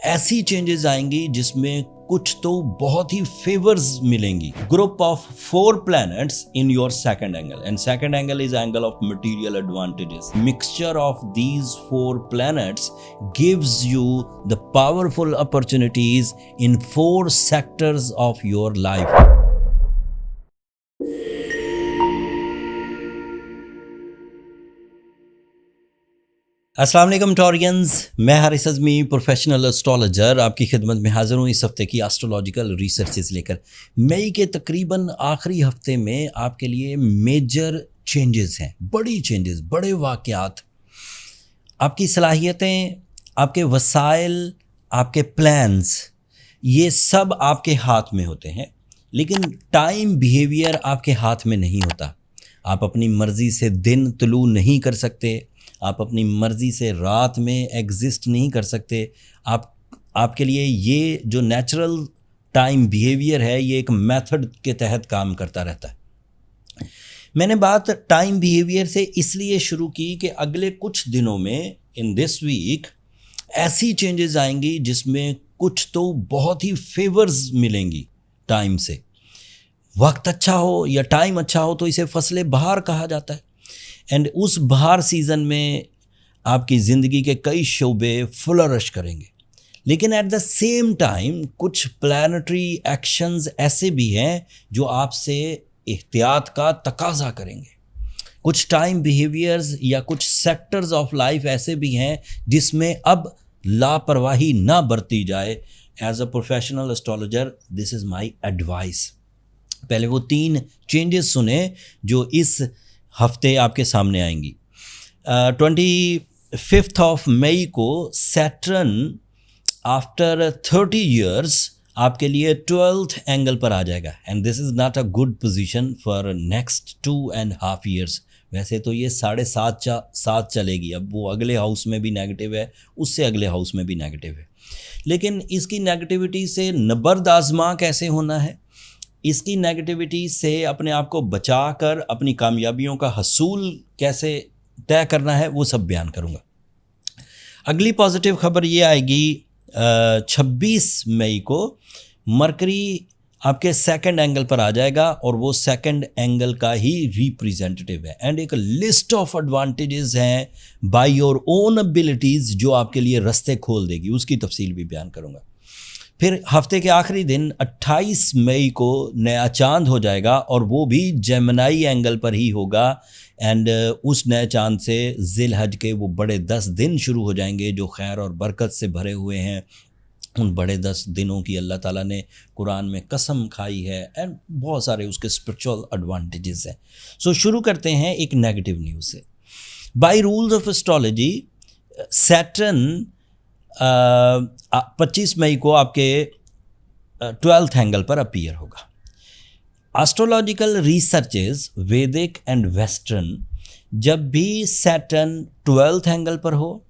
ऐसी चेंजेस आएंगी जिसमें कुछ तो बहुत ही फेवर्स मिलेंगी. Group of 4 planets in your second angle, and second angle is angle of material advantages. Mixture of these 4 planets gives you the powerful opportunities in 4 sectors of your life. अस्सलाम वालेकुम Taureans, मैं Haris अज़मी professional astrologer आपकी खिदमत में हाज़िर हूँ इस हफ्ते की एस्ट्रोलॉजिकल रिसर्चेस लेकर. मई के तकरीबन आखिरी हफ्ते में आपके लिए मेजर चेंजेस हैं, बड़ी चेंजेस, बड़े वाक़यात. आपकी सलाहियतें, आपके वसाइल, आपके प्लान्स, ये सब आपके हाथ में होते हैं, लेकिन टाइम बिहेवियर आपके हाथ में नहीं होता. आप अपनी मर्ज़ी से दिन तुलू नहीं कर सकते, आप अपनी मर्ज़ी से रात में एग्जिस्ट नहीं कर सकते. आपके लिए ये जो नेचुरल टाइम बिहेवियर है, ये एक मेथड के तहत काम करता रहता है. मैंने बात टाइम बिहेवियर से इसलिए शुरू की कि अगले कुछ दिनों में इन दिस वीक ऐसी चेंजेस आएंगी जिसमें कुछ तो बहुत ही फेवर्स मिलेंगी टाइम से. वक्त अच्छा हो या टाइम अच्छा हो तो इसे फसले बहार कहा जाता है. एंड उस बहार सीज़न में आपकी ज़िंदगी के कई शोबे फ्लरिश करेंगे. लेकिन एट द सेम टाइम कुछ प्लानिटरी एक्शंस ऐसे भी हैं जो आपसे एहतियात का तकाजा करेंगे. कुछ टाइम बिहेवियर्स या कुछ सेक्टर्स ऑफ लाइफ ऐसे भी हैं जिसमें अब लापरवाही ना बरती जाए. As a professional astrologer this is my advice. पहले वो 3 चेंजेस सुने जो इस हफ्ते आपके सामने आएंगी. 25 ऑफ मई को सैटर्न आफ्टर 30 ईयर्स आपके लिए 12th एंगल पर आ जाएगा. And this is not a good position for next 2.5 years. वैसे तो ये 7.5 चलेगी. अब वो अगले हाउस में भी नेगेटिव है, उससे अगले हाउस में भी नेगेटिव है. लेकिन इसकी नेगेटिविटी से नबर्द आजमा कैसे होना है, इसकी नेगेटिविटी से अपने आप को बचा कर अपनी कामयाबियों का हसूल कैसे तय करना है, वो सब बयान करूँगा. अगली पॉजिटिव खबर ये आएगी 26 मई को मरकरी आपके सेकंड एंगल पर आ जाएगा और वो सेकंड एंगल का ही रिप्रेजेंटेटिव है. एंड एक लिस्ट ऑफ एडवांटेजेस हैं बाय योर ओन एबिलिटीज़ जो आपके लिए रास्ते खोल देगी, उसकी तफसील भी बयान करूँगा. फिर हफ्ते के आखिरी दिन 28 मई को नया चांद हो जाएगा और वो भी जेमिनी एंगल पर ही होगा. एंड उस नए चांद से ज़िलहज के वो बड़े 10 दिन शुरू हो जाएंगे जो खैर और बरकत से भरे हुए हैं. उन बड़े 10 दिनों की अल्लाह ताला ने कुरान में कसम खाई है एंड बहुत सारे उसके स्पिरिचुअल एडवांटेजेस हैं. सो शुरू करते हैं एक नेगेटिव न्यूज़ से. By rules of astrology Saturn 25 मई को आपके 12th एंगल पर अपीयर होगा. एस्ट्रोलॉजिकल रिसर्चेस वैदिक एंड वेस्टर्न जब भी सैटर्न 12th एंगल पर हो,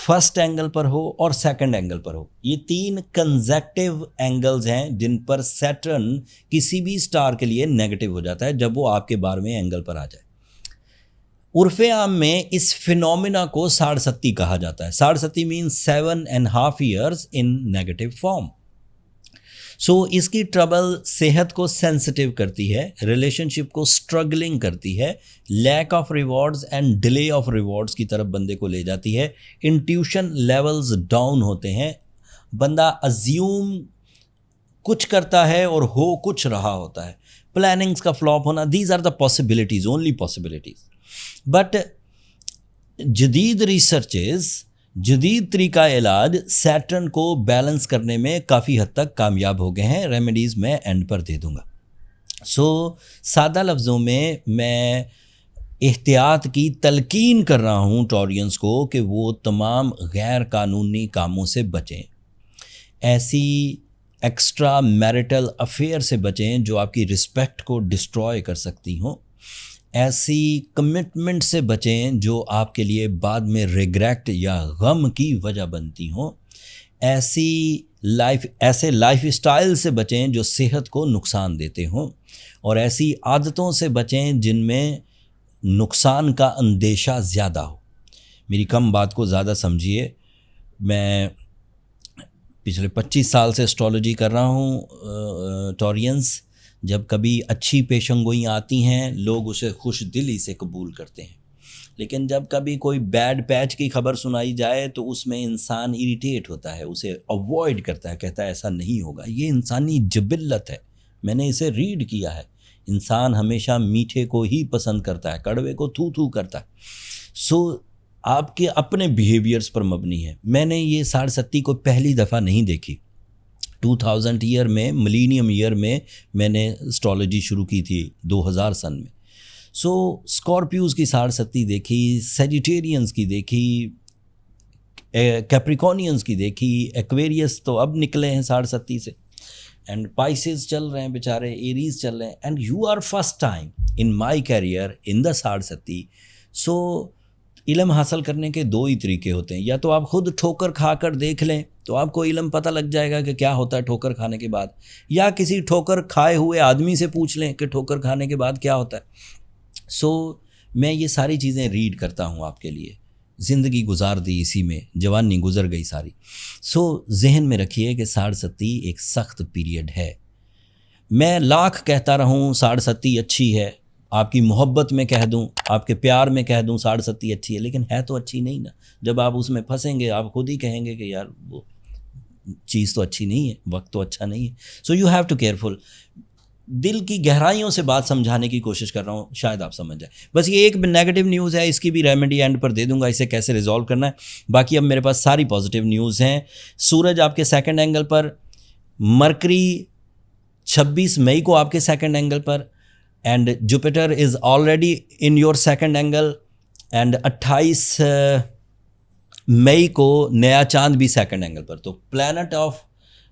फर्स्ट एंगल पर हो और सेकंड एंगल पर हो, ये 3 कंसेक्टिव एंगल्स हैं जिन पर सैटर्न किसी भी स्टार के लिए नेगेटिव हो जाता है जब वो आपके 12वें एंगल पर आ जाए. उर्फ़े आम में इस फिनोमिना को साढ़सत्ती कहा जाता है. साढ़सत्ती means 7.5 years in negative form. So इसकी ट्रबल सेहत को सेंसिटिव करती है, रिलेशनशिप को स्ट्रगलिंग करती है, lack of rewards and delay of rewards की तरफ बंदे को ले जाती है. इंट्यूशन लेवल्स डाउन होते हैं, बंदा अज्यूम कुछ करता है और हो कुछ रहा होता है. प्लानिंग्स का फ्लॉप होना, these are the possibilities, only possibilities. But जदीद रिसर्चेस, जदीद तरीका इलाज सैटर्न को बैलेंस करने में काफ़ी हद तक कामयाब हो गए हैं. रेमेडीज़ मैं एंड पर दे दूँगा. सो सादा लफ्ज़ों में मैं एहतियात की तलकीन कर रहा हूँ टॉरियंस को कि वो तमाम गैर कानूनी कामों से बचें, ऐसी एक्स्ट्रा मैरिटल अफेयर से बचें जो आपकी रिस्पेक्ट को डिस्ट्रॉय कर सकती हों, ऐसी कमिटमेंट से बचें जो आपके लिए बाद में रिग्रेट या गम की वजह बनती हों, ऐसे लाइफ स्टाइल से बचें जो सेहत को नुकसान देते हों, और ऐसी आदतों से बचें जिनमें नुकसान का अंदेशा ज़्यादा हो. मेरी कम बात को ज़्यादा समझिए. मैं पिछले 25 साल से एस्ट्रोलॉजी कर रहा हूँ टॉरियंस। जब कभी अच्छी पेशंगोई आती हैं लोग उसे खुश दिली से कबूल करते हैं, लेकिन जब कभी कोई बैड पैच की खबर सुनाई जाए तो उसमें इंसान इरिटेट होता है, उसे अवॉइड करता है, कहता है ऐसा नहीं होगा। ये इंसानी जिबिल्लत है, मैंने इसे रीड किया है। इंसान हमेशा मीठे को ही पसंद करता है, कड़वे को थू थू करता है। सो आपके अपने बिहेवियर्स पर मबनी है। मैंने ये साढ़े सत्ती को पहली दफ़ा नहीं देखी। 2000 ईयर में, मिलीनियम ईयर में मैंने एस्ट्रोलॉजी शुरू की थी 2000 सन में। सो स्कॉर्पियोज़ की साढ़े सत्ती देखी, सेजिटेरियंस की देखी, कैप्रिकॉनियंस की देखी, एक्वेरियस तो अब निकले हैं साढ़े सत्ती से, एंड पाइसेस चल रहे हैं बेचारे, एरीज चल रहे हैं। And you are first time in my career in the sade sati. सो इल्म हासिल करने के दो ही तरीके होते हैं, या तो आप खुद ठोकर खा कर देख लें तो आपको इल्म पता लग जाएगा कि क्या होता है ठोकर खाने के बाद, या किसी ठोकर खाए हुए आदमी से पूछ लें कि ठोकर खाने के बाद क्या होता है। सो मैं ये सारी चीज़ें रीड करता हूँ आपके लिए। ज़िंदगी गुजार दी इसी में, जवानी गुजर गई सारी। सो जहन में रखिए कि साढ़े सत्ती एक सख्त पीरियड है। मैं लाख कहता रहूँ साढ़े सत्ती अच्छी है, आपकी मोहब्बत में कह दूं, आपके प्यार में कह दूं साढ़े सत्ती अच्छी है, लेकिन है तो अच्छी नहीं ना। जब आप उसमें फंसेंगे आप खुद ही कहेंगे कि यार वो चीज़ तो अच्छी नहीं है, वक्त तो अच्छा नहीं है। So you have to careful. दिल की गहराइयों से बात समझाने की कोशिश कर रहा हूँ, शायद आप समझ जाए। बस ये एक नेगेटिव न्यूज़ है, इसकी भी रेमेडी एंड पर दे दूंगा, इसे कैसे रिजॉल्व करना है। बाकी अब मेरे पास सारी पॉजिटिव न्यूज़ हैं। सूरज आपके सेकंड एंगल पर, मरकरी 26 मई को आपके सेकंड एंगल पर, and Jupiter is already in your second angle, and 28 मई को नया चांद भी सेकंड एंगल पर। तो planet of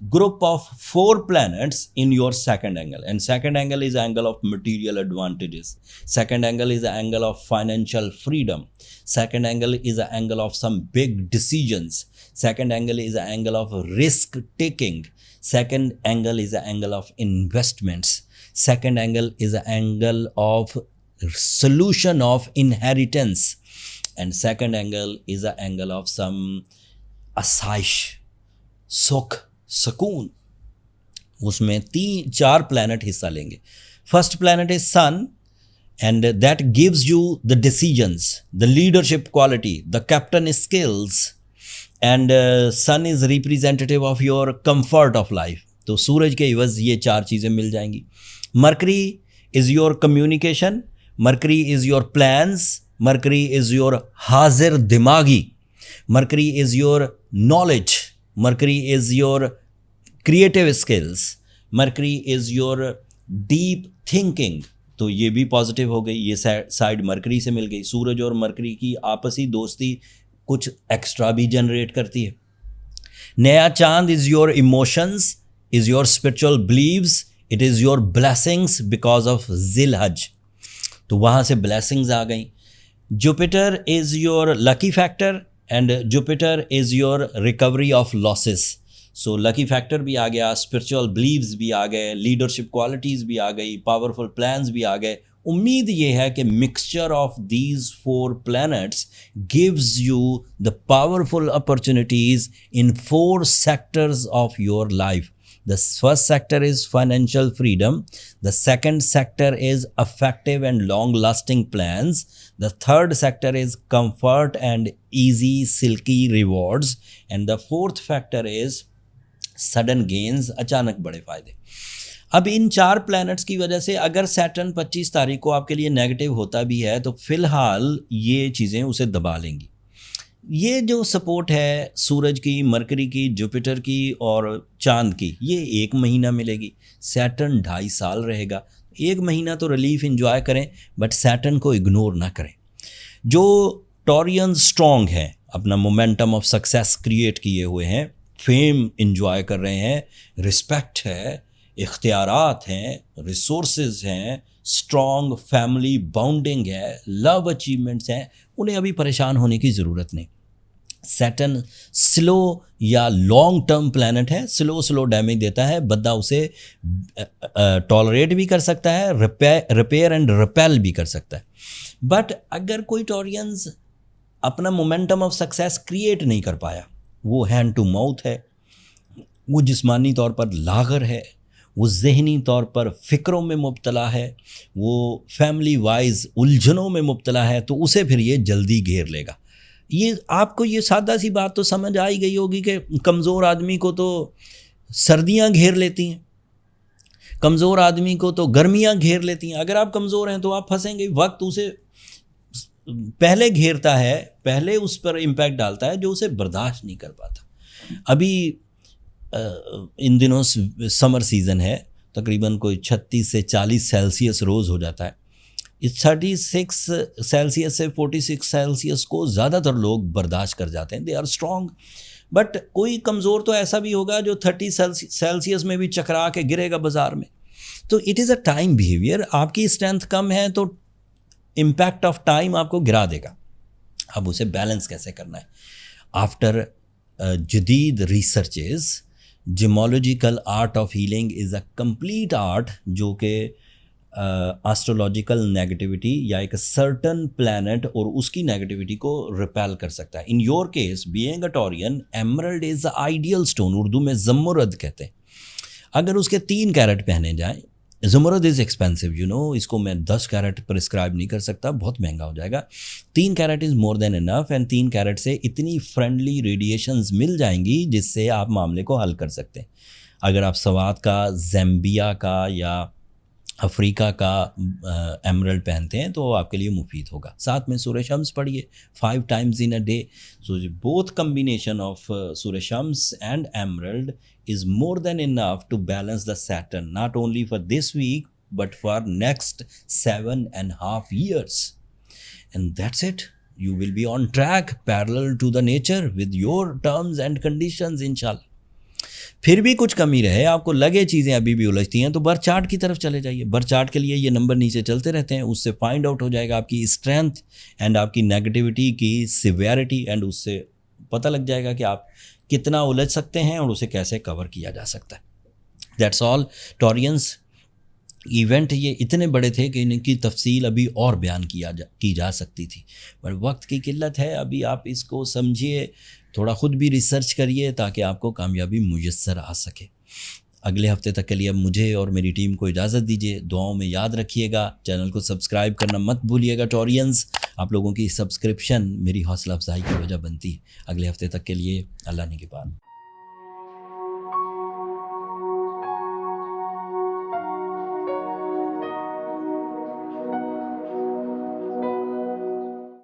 group of 4 planets in your second angle, and second angle is angle of material advantages, second angle is the angle of financial freedom, second angle is the angle of some big decisions, second angle is the angle of risk taking, second angle is the angle of investments, second angle is the angle of solution of inheritance, and second angle is the angle of some asaish, सुख, सुकून। उसमें 3-4 planet हिस्सा लेंगे। First planet is sun, and that gives you the decisions, the leadership quality, the captain skills, and sun is representative of your comfort of life. तो सूरज के इवज ये 4 चीज़ें मिल जाएंगी। Mercury is your communication, Mercury is your plans, Mercury is your हाजिर दिमागी, Mercury is your knowledge, Mercury is your creative skills, Mercury is your deep thinking. तो ये भी पॉजिटिव हो गई, ये साइड मरकरी से मिल गई। सूरज और मरकरी की आपसी दोस्ती कुछ एक्स्ट्रा भी जनरेट करती है। नया चांद is your emotions, is your spiritual beliefs, it is your blessings because of जिलहज। तो वहाँ से ब्लेसिंग्स आ गई। Jupiter is your lucky factor, and Jupiter is your recovery of losses. So lucky factor भी आ गया, स्पिरिचुअल बिलीव्स भी आ गए, लीडरशिप क्वालिटीज़ भी आ गई, पावरफुल प्लान्स भी आ गए। उम्मीद ये है कि mixture of these 4 planets gives you the powerful opportunities in 4 sectors of your life. The first sector is financial freedom. The second sector is effective and long-lasting plans. The third sector is comfort and easy, silky rewards. And the fourth factor is sudden gains, अचानक बड़े फायदे। अब इन 4 planets की वजह से अगर Saturn 25 तारीख को आपके लिए नेगेटिव होता भी है तो फिलहाल ये चीज़ें उसे दबा लेंगी। ये जो सपोर्ट है सूरज की, मरकरी की, जुपिटर की और चांद की, ये 1 महीना मिलेगी। सैटर्न 2.5 साल रहेगा। 1 महीना तो रिलीफ इंजॉय करें, बट सैटर्न को इग्नोर ना करें। जो टॉरियंस स्ट्रॉन्ग हैं, अपना मोमेंटम ऑफ सक्सेस क्रिएट किए हुए हैं, फेम इंजॉय कर रहे हैं, रिस्पेक्ट है, इख्तियारात हैं, रिसोर्सेज हैं, स्ट्रॉन्ग फैमिली बॉन्डिंग है, लव अचीवमेंट्स हैं, उन्हें अभी परेशान होने की ज़रूरत नहीं। सैटर्न स्लो या लॉन्ग टर्म प्लैनेट है, स्लो डैमेज देता है, बंदा उसे टॉलरेट भी कर सकता है, रिपेयर एंड रिपेल भी कर सकता है। बट अगर कोई टॉरियंस अपना मोमेंटम ऑफ सक्सेस क्रिएट नहीं कर पाया, वो हैंड टू माउथ है, वो जिस्मानी तौर पर लाग़र है, वो ज़हनी तौर पर फ़िक्रों में मुब्तला है, वो फैमिली वाइज उलझनों में मुब्तला है, तो उसे फिर ये जल्दी घेर लेगा। ये आपको ये सादा सी बात तो समझ आ ही गई होगी कि कमज़ोर आदमी को तो सर्दियाँ घेर लेती हैं, कमज़ोर आदमी को तो गर्मियाँ घेर लेती हैं। अगर आप कमज़ोर हैं तो आप फंसेंगे। वक्त उसे पहले घेरता है, पहले उस पर इम्पैक्ट डालता है जो उसे बर्दाश्त नहीं कर पाता। अभी इन दिनों समर सीज़न है, तकरीबन कोई 36 से 40 सेल्सियस रोज़ हो जाता है। इस 36 सेल्सियस से 46 सेल्सियस को ज़्यादातर लोग बर्दाश्त कर जाते हैं, दे आर स्ट्रॉन्ग। बट कोई कमज़ोर तो ऐसा भी होगा जो 30 सेल्सियस में भी चकरा के गिरेगा बाज़ार में। तो it is a time behaviour. आपकी स्ट्रेंथ कम है तो इम्पैक्ट ऑफ टाइम आपको गिरा देगा। अब उसे बैलेंस कैसे करना है? आफ्टर जदीद researches, gemological art of healing is a complete art जो कि एस्ट्रोलॉजिकल नेगेटिविटी या एक सर्टन प्लैनेट और उसकी नेगेटिविटी को रिपेल कर सकता है। In your case being a Taurean, emerald is the ideal stone, Urdu में ज़मुरद कहते हैं। अगर उसके 3 कैरेट पहने जाएं, ज़मुरद इज़ एक्सपेंसिव, यू नो, इसको मैं 10 कैरेट प्रिस्क्राइब नहीं कर सकता, बहुत महंगा हो जाएगा। 3 carat is more than enough, and 3 carat से इतनी फ्रेंडली रेडिएशंस मिल जाएंगी जिससे आप मामले को हल कर सकते हैं। अगर आप सवात का, ज़ैम्बिया का या अफ्रीका का एमरल्ड पहनते हैं तो आपके लिए मुफीद होगा। साथ में सूरह शम्स पढ़िए 5 times in a day. So both combination of सूरह शम्स and emerald is more than enough to balance the Saturn, not only for this week but for next 7.5 years. And that's it. You will be on track parallel to the nature with your terms and conditions, inshallah. फिर भी कुछ कमी रहे, आपको लगे चीज़ें अभी भी उलझती हैं, तो बर्थ चार्ट की तरफ चले जाइए। बर्थ चार्ट के लिए ये नंबर नीचे चलते रहते हैं, उससे फाइंड आउट हो जाएगा आपकी स्ट्रेंथ एंड आपकी नेगेटिविटी की सिवियरिटी, एंड उससे पता लग जाएगा कि आप कितना उलझ सकते हैं और उसे कैसे कवर किया जा सकता है। That's all Taureans. इवेंट ये इतने बड़े थे कि इनकी तफसील अभी और बयान की जा सकती थी, पर वक्त की किल्लत है। अभी आप इसको समझिए, थोड़ा ख़ुद भी रिसर्च करिए ताकि आपको कामयाबी मुयस्सर आ सके। अगले हफ्ते तक के लिए अब मुझे और मेरी टीम को इजाज़त दीजिए। दुआओं में याद रखिएगा, चैनल को सब्सक्राइब करना मत भूलिएगा टॉरियंस। आप लोगों की सब्सक्रिप्शन मेरी हौसला अफजाई की वजह बनती है। अगले हफ्ते तक के लिए अल्लाह ने के बाद।